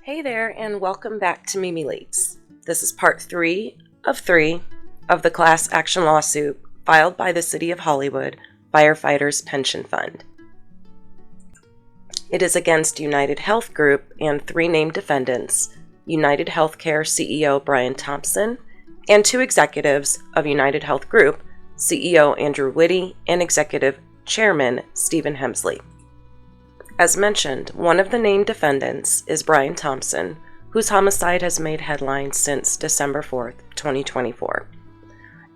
Hey there, and welcome back to Mimi Leaks. This is part 3 of the class action lawsuit filed by the City of Hollywood Firefighters Pension Fund. It is against United Health Group and 3 named defendants, United Healthcare CEO Brian Thompson, and 2 executives of United Health Group, CEO Andrew Witty and Executive Chairman Stephen Hemsley. As mentioned, one of the named defendants is Brian Thompson, whose homicide has made headlines since December 4th, 2024.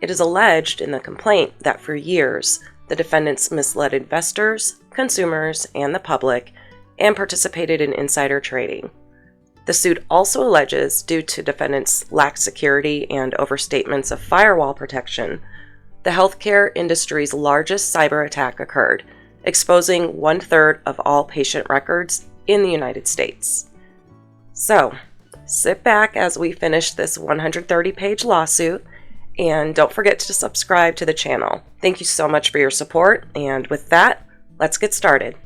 It is alleged in the complaint that for years, the defendants misled investors, consumers, and the public, and participated in insider trading. The suit also alleges, due to defendants' lax security and overstatements of firewall protection, the healthcare industry's largest cyber attack occurred, exposing 1/3 of all patient records in the United States. So, sit back as we finish this 130-page lawsuit, and don't forget to subscribe to the channel. Thank you so much for your support, and with that, let's get started.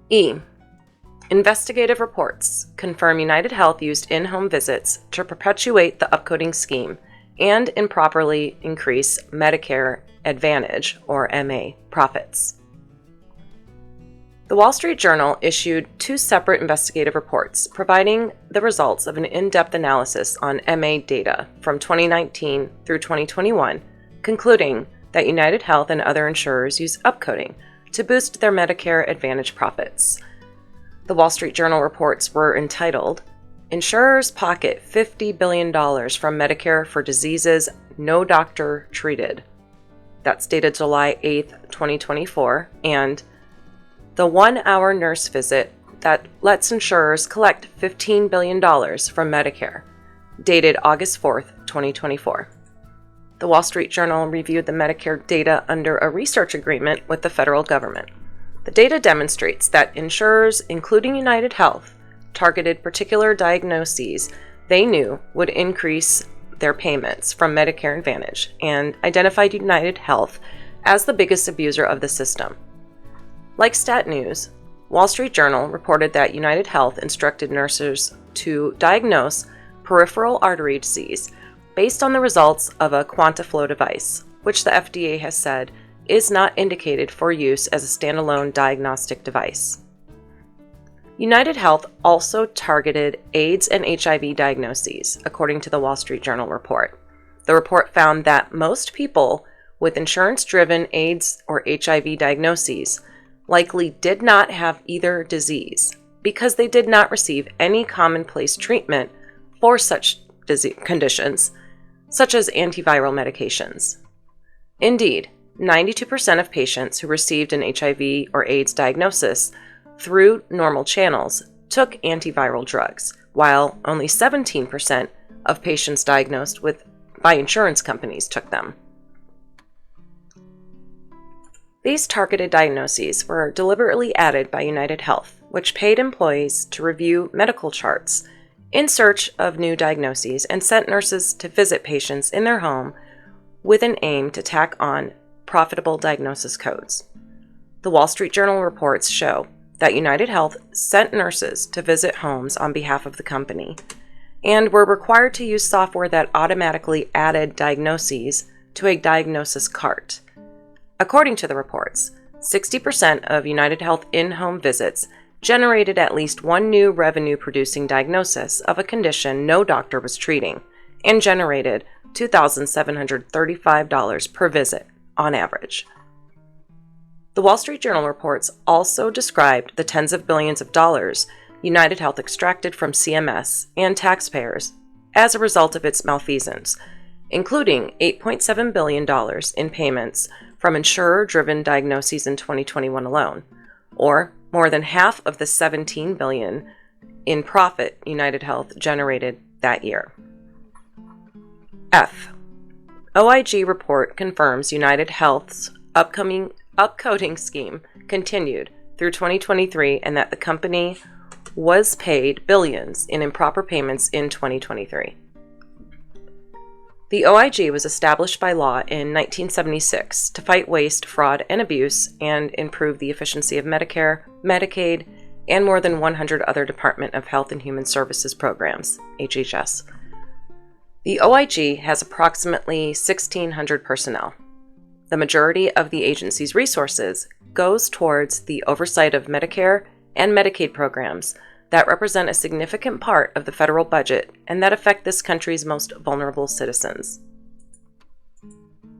E. Investigative reports confirm United Health used in-home visits to perpetuate the upcoding scheme and improperly increase Medicare Advantage, or MA, profits. The Wall Street Journal issued 2 separate investigative reports providing the results of an in-depth analysis on MA data from 2019 through 2021, concluding that United Health and other insurers use upcoding to boost their Medicare Advantage profits. The Wall Street Journal reports were entitled, "Insurers Pocket $50 billion from Medicare for Diseases No Doctor Treated." That's dated July 8th, 2024, and "The 1-hour nurse visit that lets insurers collect $15 billion from Medicare," dated August 4th, 2024. The Wall Street Journal reviewed the Medicare data under a research agreement with the federal government. The data demonstrates that insurers, including United Health, targeted particular diagnoses they knew would increase their payments from Medicare Advantage and identified United Health as the biggest abuser of the system. Like Stat News, Wall Street Journal reported that United Health instructed nurses to diagnose peripheral artery disease based on the results of a QuantaFlo device, which the FDA has said is not indicated for use as a standalone diagnostic device. United Health also targeted AIDS and HIV diagnoses, according to the Wall Street Journal report. The report found that most people with insurance-driven AIDS or HIV diagnoses likely did not have either disease because they did not receive any commonplace treatment for such conditions, such as antiviral medications. Indeed, 92% of patients who received an HIV or AIDS diagnosis through normal channels took antiviral drugs, while only 17% of patients diagnosed by insurance companies took them. These targeted diagnoses were deliberately added by United Health, which paid employees to review medical charts in search of new diagnoses and sent nurses to visit patients in their home with an aim to tack on profitable diagnosis codes. The Wall Street Journal reports show that United Health sent nurses to visit homes on behalf of the company and were required to use software that automatically added diagnoses to a diagnosis cart. According to the reports, 60% of United Health in-home visits generated at least one new revenue-producing diagnosis of a condition no doctor was treating and generated $2,735 per visit on average. The Wall Street Journal reports also described the tens of billions of dollars United Health extracted from CMS and taxpayers as a result of its malfeasance, including $8.7 billion in payments from insurer-driven diagnoses in 2021 alone, or more than half of the $17 billion in profit United Health generated that year. F. OIG report confirms United Health's upcoding scheme continued through 2023 and that the company was paid billions in improper payments in 2023. The OIG was established by law in 1976 to fight waste, fraud, and abuse and improve the efficiency of Medicare, Medicaid, and more than 100 other Department of Health and Human Services programs, HHS. The OIG has approximately 1,600 personnel. The majority of the agency's resources goes towards the oversight of Medicare and Medicaid programs that represent a significant part of the federal budget and that affect this country's most vulnerable citizens.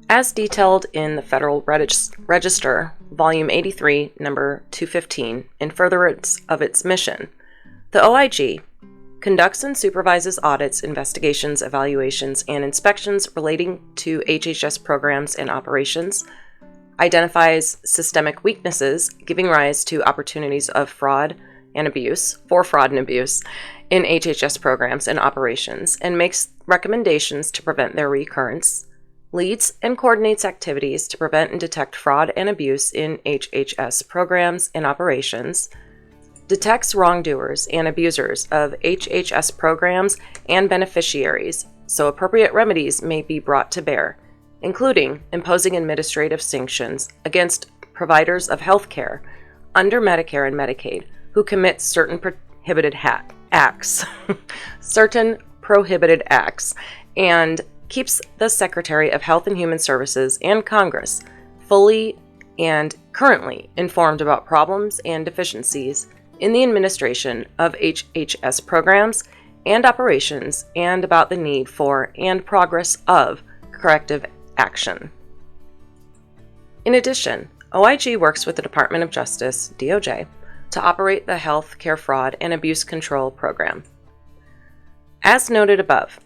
As detailed in the Federal Register, Volume 83, Number 215, in furtherance of its mission, the OIG conducts and supervises audits, investigations, evaluations, and inspections relating to HHS programs and operations, identifies systemic weaknesses giving rise to opportunities of fraud and abuse in HHS programs and operations, and makes recommendations to prevent their recurrence, leads and coordinates activities to prevent and detect fraud and abuse in HHS programs and operations, detects wrongdoers and abusers of HHS programs and beneficiaries, so appropriate remedies may be brought to bear, including imposing administrative sanctions against providers of health care under Medicare and Medicaid who commit certain prohibited acts, and keeps the Secretary of Health and Human Services and Congress fully and currently informed about problems and deficiencies in the administration of HHS programs and operations and about the need for and progress of corrective action. In addition, OIG works with the Department of Justice, DOJ, to operate the Health Care Fraud and Abuse Control Program. As noted above,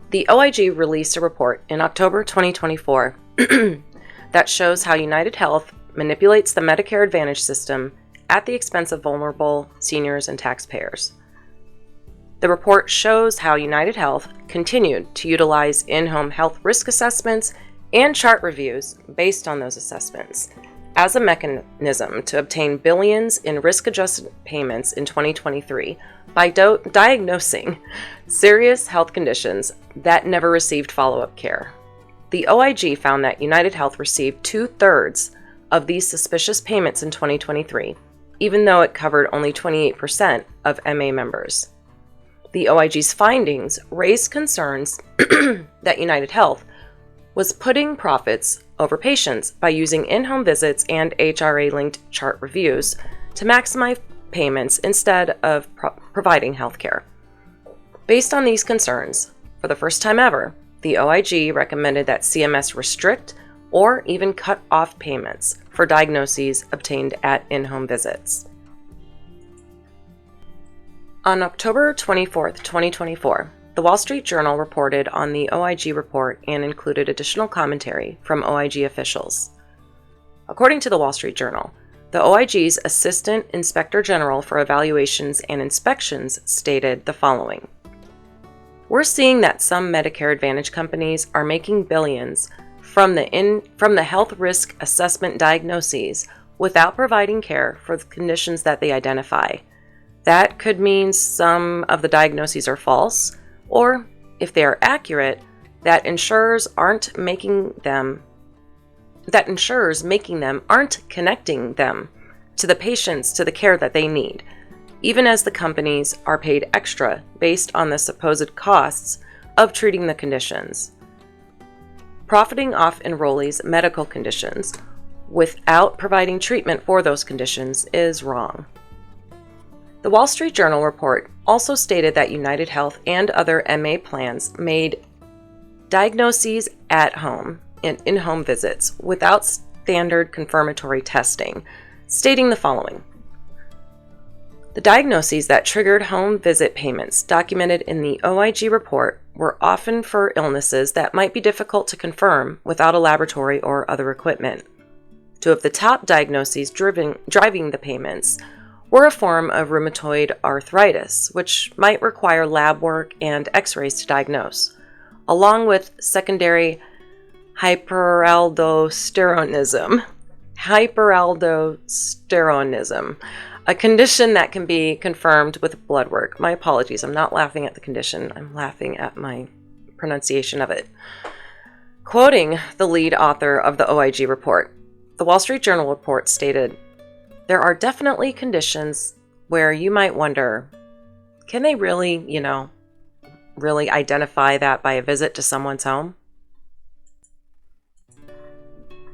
the OIG released a report in October 2024 that shows how United Health manipulates the Medicare Advantage system at the expense of vulnerable seniors and taxpayers. The report shows how United Health continued to utilize in-home health risk assessments and chart reviews based on those assessments as a mechanism to obtain billions in risk-adjusted payments in 2023 by diagnosing serious health conditions that never received follow-up care. The OIG found that United Health received 2/3 of these suspicious payments in 2023, even though it covered only 28% of MA members. The OIG's findings raised concerns that United Health was putting profits over patients by using in-home visits and HRA-linked chart reviews to maximize payments instead of providing health care. Based on these concerns, for the first time ever, the OIG recommended that CMS restrict or even cut off payments for diagnoses obtained at in-home visits. On October 24, 2024, the Wall Street Journal reported on the OIG report and included additional commentary from OIG officials. According to the Wall Street Journal, the OIG's Assistant Inspector General for Evaluations and Inspections stated the following: "We're seeing that some Medicare Advantage companies are making billions from the health risk assessment diagnoses without providing care for the conditions that they identify. That could mean some of the diagnoses are false, or if they are accurate, that insurers making them aren't connecting them to the patients to the care that they need, even as the companies are paid extra based on the supposed costs of treating the conditions. Profiting off enrollees' medical conditions without providing treatment for those conditions is wrong." The Wall Street Journal report also stated that United Health and other MA plans made diagnoses at home and in-home visits without standard confirmatory testing, stating the following: "The diagnoses that triggered home visit payments documented in the OIG report were often for illnesses that might be difficult to confirm without a laboratory or other equipment. Two of the top diagnoses driving the payments were a form of rheumatoid arthritis, which might require lab work and x-rays to diagnose, along with secondary hyperaldosteronism, a condition that can be confirmed with blood work." My apologies, I'm not laughing at the condition, I'm laughing at my pronunciation of it. Quoting the lead author of the OIG report, the Wall Street Journal report stated, "There are definitely conditions where you might wonder, can they really identify that by a visit to someone's home?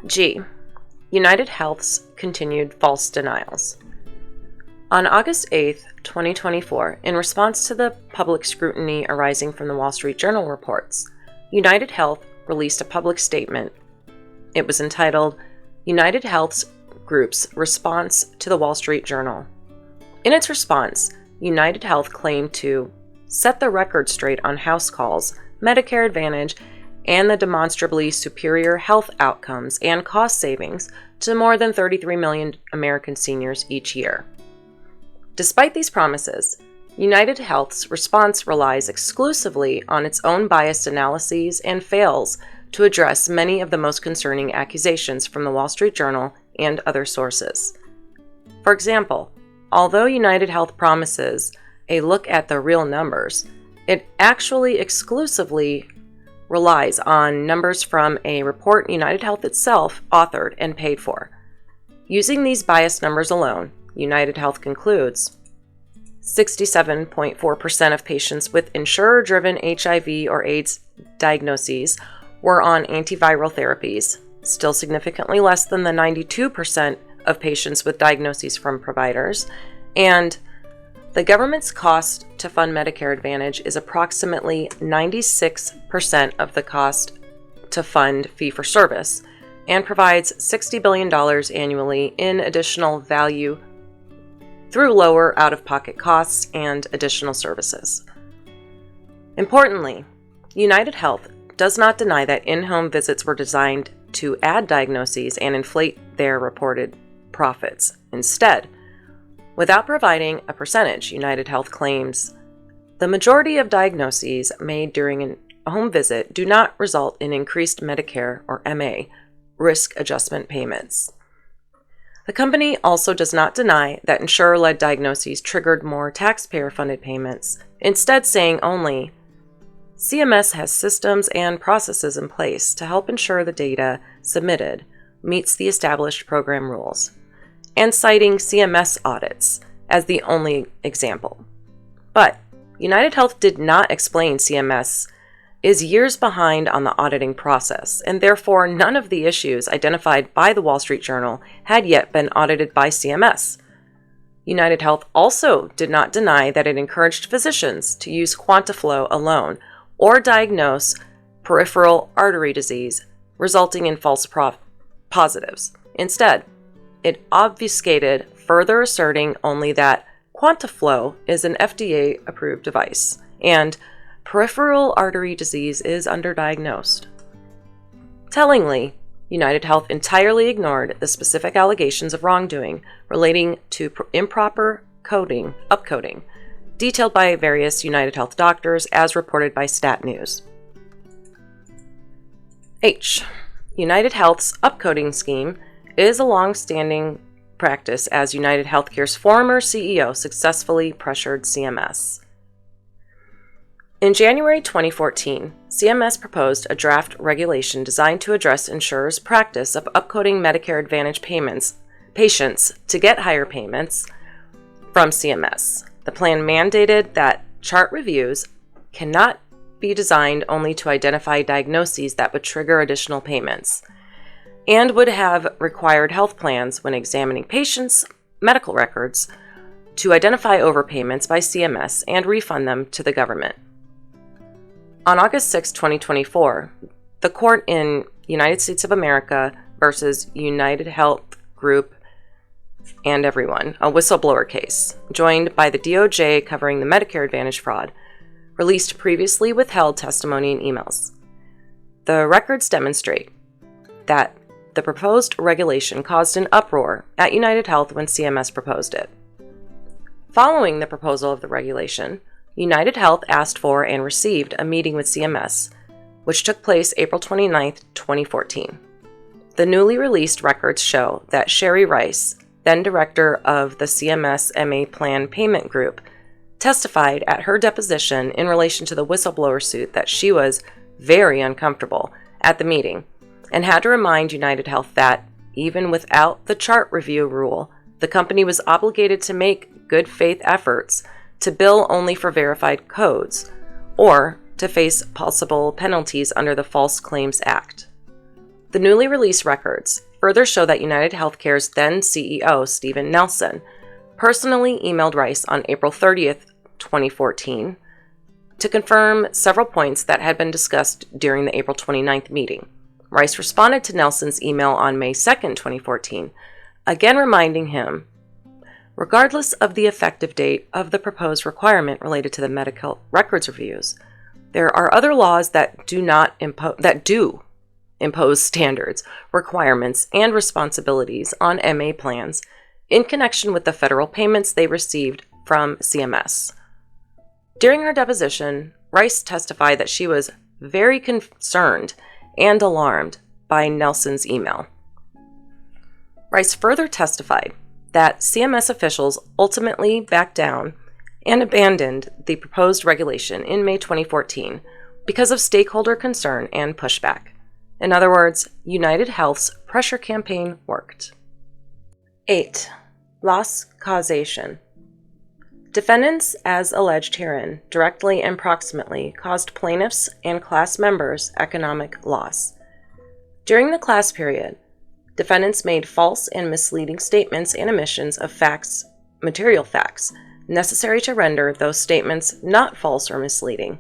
G. United Health's continued false denials. On August 8, 2024, in response to the public scrutiny arising from the Wall Street Journal reports, United Health released a public statement. It was entitled, United Health Group's Response to the Wall Street Journal. In its response, United Health claimed to set the record straight on house calls, Medicare Advantage, and the demonstrably superior health outcomes and cost savings to more than 33 million American seniors each year. Despite these promises, United Health's response relies exclusively on its own biased analyses and fails to address many of the most concerning accusations from the Wall Street Journal and other sources. For example, although United Health promises a look at the real numbers, it actually exclusively relies on numbers from a report United Health itself authored and paid for. Using these biased numbers alone, United Health concludes 67.4% of patients with insurer-driven HIV or AIDS diagnoses were on antiviral therapies, still significantly less than the 92% of patients with diagnoses from providers, and the government's cost to fund Medicare Advantage is approximately 96% of the cost to fund fee-for-service and provides $60 billion annually in additional value through lower out-of-pocket costs and additional services. Importantly, United Health does not deny that in-home visits were designed to add diagnoses and inflate their reported profits. Instead, without providing a percentage, United Health claims the majority of diagnoses made during a home visit do not result in increased Medicare or MA risk adjustment payments. The company also does not deny that insurer-led diagnoses triggered more taxpayer-funded payments, instead saying only, CMS has systems and processes in place to help ensure the data submitted meets the established program rules, and citing CMS audits as the only example. But United Health did not explain CMS is years behind on the auditing process, and therefore none of the issues identified by the Wall Street Journal had yet been audited by CMS. United Health also did not deny that it encouraged physicians to use QuantaFlo alone or diagnose peripheral artery disease, resulting in false positives. Instead, it obfuscated, further asserting only that QuantaFlo is an FDA-approved device, and peripheral artery disease is underdiagnosed. Tellingly, United Health entirely ignored the specific allegations of wrongdoing relating to improper upcoding, detailed by various United Health doctors as reported by Stat News. H. United Health's upcoding scheme is a long-standing practice as United Healthcare's former CEO successfully pressured CMS. In January 2014, CMS proposed a draft regulation designed to address insurers' practice of upcoding Medicare Advantage patients to get higher payments from CMS. The plan mandated that chart reviews cannot be designed only to identify diagnoses that would trigger additional payments, and would have required health plans, when examining patients' medical records, to identify overpayments by CMS and refund them to the government. On August 6, 2024, the court in United States of America versus United Health Group and Everyone, a whistleblower case, joined by the DOJ covering the Medicare Advantage fraud, released previously withheld testimony and emails. The records demonstrate that the proposed regulation caused an uproar at United Health when CMS proposed it. Following the proposal of the regulation, United Health asked for and received a meeting with CMS, which took place April 29, 2014. The newly released records show that Sherry Rice, then director of the CMS MA Plan Payment Group, testified at her deposition in relation to the whistleblower suit that she was very uncomfortable at the meeting and had to remind United Health that, even without the chart review rule, the company was obligated to make good faith efforts to bill only for verified codes, or to face possible penalties under the False Claims Act. The newly released records further show that UnitedHealthcare's then CEO, Stephen Nelson, personally emailed Rice on April 30th, 2014, to confirm several points that had been discussed during the April 29th meeting. Rice responded to Nelson's email on May 2nd, 2014, again reminding him, regardless of the effective date of the proposed requirement related to the medical records reviews, there are other laws that do impose standards, requirements, and responsibilities on MA plans in connection with the federal payments they received from CMS. During her deposition, Rice testified that she was very concerned and alarmed by Nelson's email. Rice further testified that CMS officials ultimately backed down and abandoned the proposed regulation in May 2014 because of stakeholder concern and pushback. In other words, UnitedHealth's pressure campaign worked. 8. Loss causation. Defendants, as alleged herein, directly and proximately caused plaintiffs and class members economic loss. During the class period, defendants made false and misleading statements and omissions of facts, material facts, necessary to render those statements not false or misleading.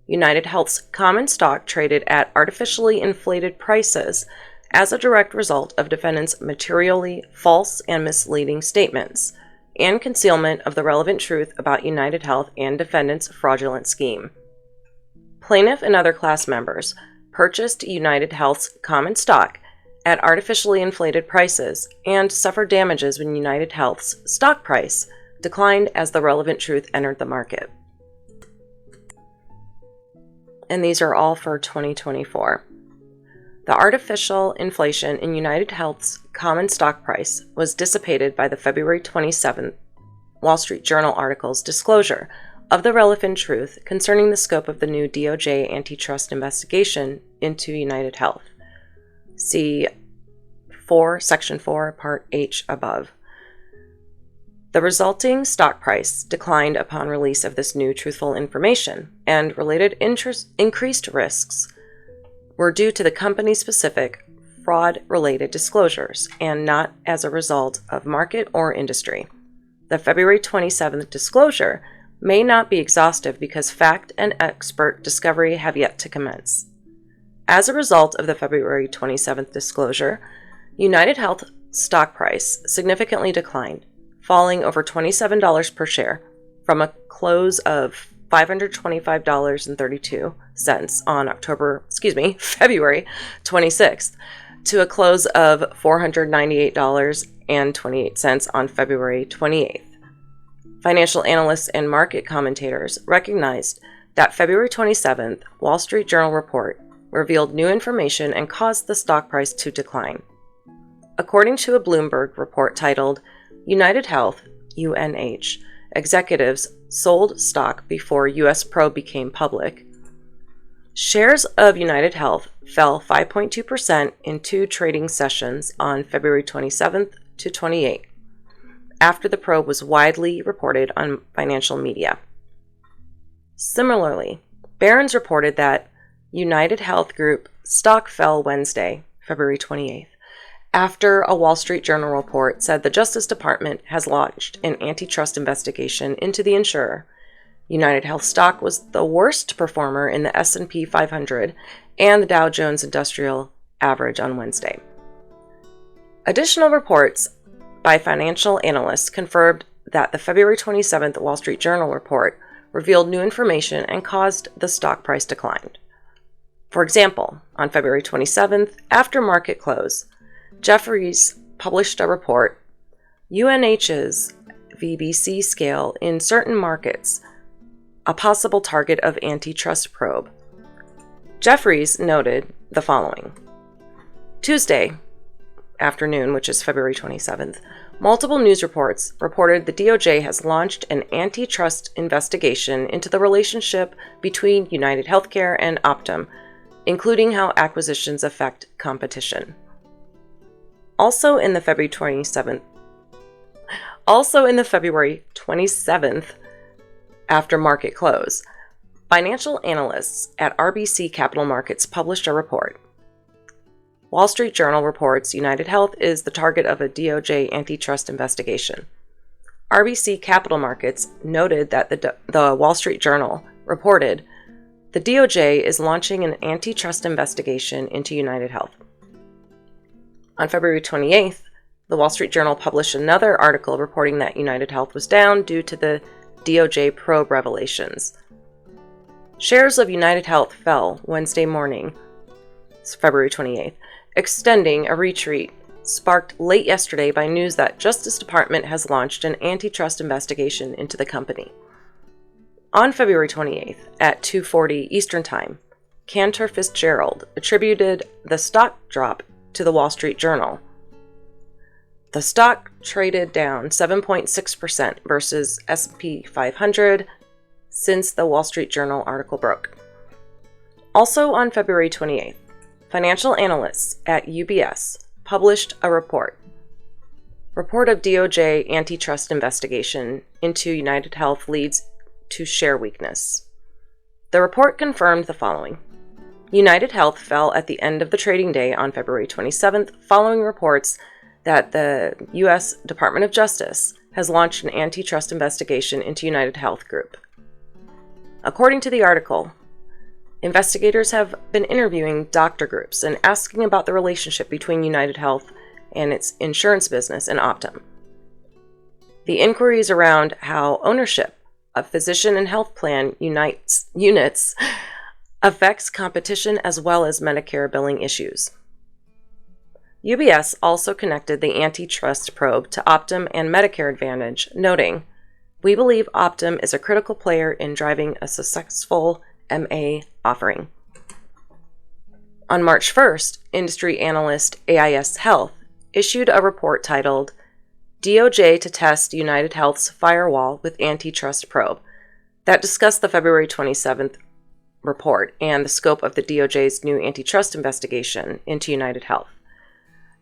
UnitedHealth's common stock traded at artificially inflated prices as a direct result of defendants' materially false and misleading statements and concealment of the relevant truth about UnitedHealth and defendants' fraudulent scheme. Plaintiff and other class members purchased UnitedHealth's common stock at artificially inflated prices and suffered damages when UnitedHealth's stock price declined as the relevant truth entered the market. And these are all for 2024. The artificial inflation in UnitedHealth's common stock price was dissipated by the February 27th Wall Street Journal article's disclosure of the relevant truth concerning the scope of the new DOJ antitrust investigation into UnitedHealth. See Section 4, Part H above. The resulting stock price declined upon release of this new truthful information, and related increased risks were due to the company-specific fraud-related disclosures and not as a result of market or industry. The February 27th disclosure may not be exhaustive because fact and expert discovery have yet to commence. As a result of the February 27th disclosure, UnitedHealth stock price significantly declined, falling over $27 per share from a close of $525.32 on February 26th to a close of $498.28 on February 28th. Financial analysts and market commentators recognized that February 27th Wall Street Journal report revealed new information and caused the stock price to decline. According to a Bloomberg report titled UnitedHealth, UNH, executives sold stock before U.S. probe became public, shares of UnitedHealth fell 5.2% in two trading sessions on February 27th to 28th, after the probe was widely reported on financial media. Similarly, Barron's reported that UnitedHealth Group stock fell Wednesday, February 28th, after a Wall Street Journal report said the Justice Department has launched an antitrust investigation into the insurer. UnitedHealth stock was the worst performer in the S&P 500 and the Dow Jones Industrial Average on Wednesday. Additional reports by financial analysts confirmed that the February 27th Wall Street Journal report revealed new information and caused the stock price decline. For example, on February 27th, after market close, Jefferies published a report, UNH's VBC scale in certain markets, a possible target of antitrust probe. Jefferies noted the following. Tuesday afternoon, which is February 27th, multiple news reports reported the DOJ has launched an antitrust investigation into the relationship between UnitedHealthcare and Optum, including how acquisitions affect competition. Also in the February 27th Also in the February 27th after market close, financial analysts at RBC Capital Markets published a report. Wall Street Journal reports United Health is the target of a DOJ antitrust investigation. RBC Capital Markets noted that the Wall Street Journal reported the DOJ is launching an antitrust investigation into United Health. On February 28th, the Wall Street Journal published another article reporting that United Health was down due to the DOJ probe revelations. Shares of United Health fell Wednesday morning, February 28th, extending a retreat sparked late yesterday by news that Justice Department has launched an antitrust investigation into the company. On February 28th at 2:40 Eastern Time, Cantor Fitzgerald attributed the stock drop to the Wall Street Journal. The stock traded down 7.6% versus S&P 500 since the Wall Street Journal article broke. Also on February 28th, financial analysts at UBS published a report of DOJ antitrust investigation into United Health leads to share weakness. The report confirmed the following. United Health fell at the end of the trading day on February 27th following reports that the U.S. Department of Justice has launched an antitrust investigation into United Health Group. According to the article, investigators have been interviewing doctor groups and asking about the relationship between United Health and its insurance business and Optum. The inquiries around how ownership of physician and health plan units affects competition as well as Medicare billing issues. UBS also connected the antitrust probe to Optum and Medicare Advantage, noting, "We believe Optum is a critical player in driving a successful MA offering." On March 1st, industry analyst AIS Health issued a report titled DOJ to Test United Health's Firewall with Antitrust Probe that discussed the February 27th report and the scope of the DOJ's new antitrust investigation into United Health.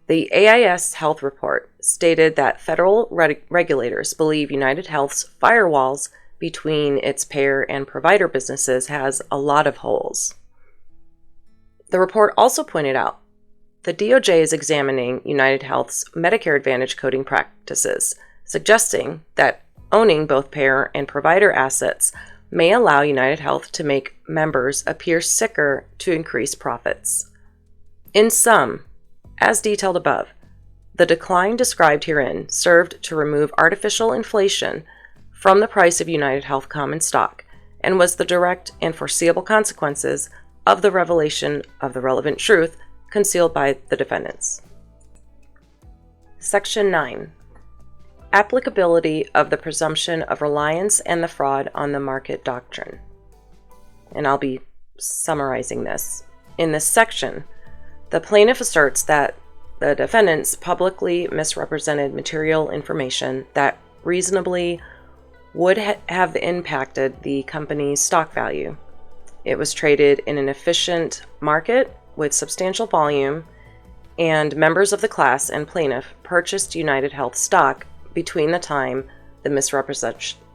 The AIS Health report stated that federal regulators believe United Health's firewalls between its payer and provider businesses has a lot of holes. The report also pointed out the DOJ is examining United Health's Medicare Advantage coding practices, suggesting that owning both payer and provider assets may allow United Health to make members appear sicker to increase profits. In sum, as detailed above, the decline described herein served to remove artificial inflation from the price of United Health common stock and was the direct and foreseeable consequences of the revelation of the relevant truth concealed by the defendants. Section 9. Applicability of the presumption of reliance and the fraud on the market doctrine. And I'll be summarizing this. In this section, the plaintiff asserts that the defendants publicly misrepresented material information that reasonably would have impacted the company's stock value. It was traded in an efficient market with substantial volume, and members of the class and plaintiff purchased United Health stock between the time the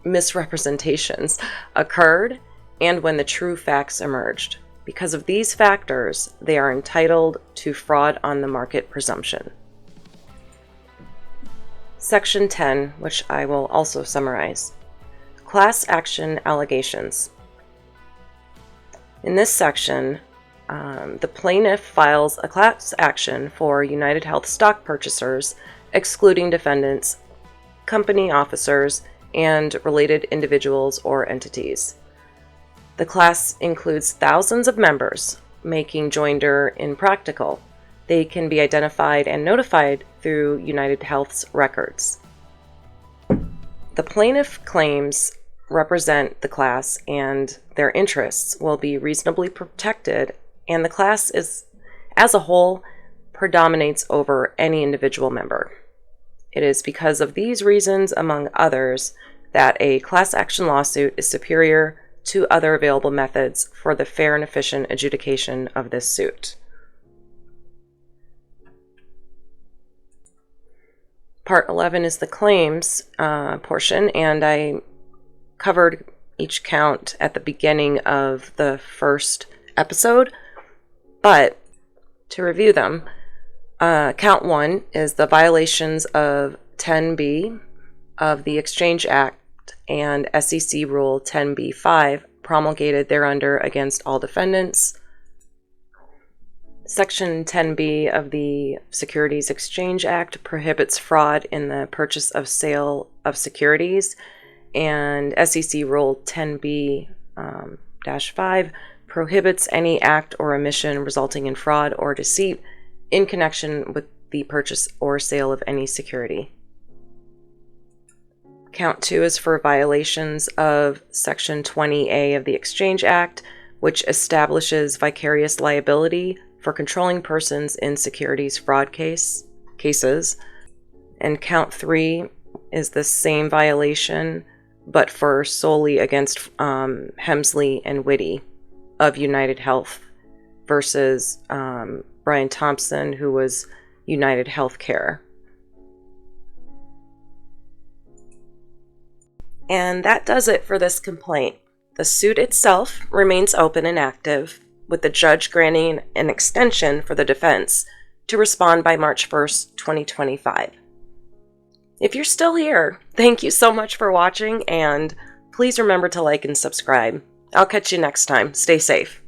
misrepresentations occurred and when the true facts emerged. Because of these factors, they are entitled to fraud on the market presumption. Section 10, which I will also summarize. Class action allegations. In this section, the plaintiff files a class action for United Health stock purchasers, excluding defendants, company officers, and related individuals or entities. The class includes thousands of members, making joinder impractical. They can be identified and notified through United Health's records. The plaintiff claims represent the class and their interests will be reasonably protected, and the class is, as a whole, predominates over any individual member. It is because of these reasons, among others, that a class action lawsuit is superior to other available methods for the fair and efficient adjudication of this suit. Part 11 is the claims portion, and I covered each count at the beginning of the first episode. But to review them, count 1 is the violations of 10B of the Exchange Act and SEC Rule 10b-5 promulgated thereunder against all defendants. Section 10b of the Securities Exchange Act prohibits fraud in the purchase of sale of securities, and SEC Rule 10b-5 prohibits any act or omission resulting in fraud or deceit in connection with the purchase or sale of any security. Count 2 is for violations of Section 20A of the Exchange Act, which establishes vicarious liability for controlling persons in securities fraud cases. And count 3 is the same violation, but for solely against Hemsley and Witty of United Health versus Brian Thompson, who was United Healthcare. And that does it for this complaint. The suit itself remains open and active, with the judge granting an extension for the defense to respond by March 1st, 2025. If you're still here, thank you so much for watching, and please remember to like and subscribe. I'll catch you next time. Stay safe.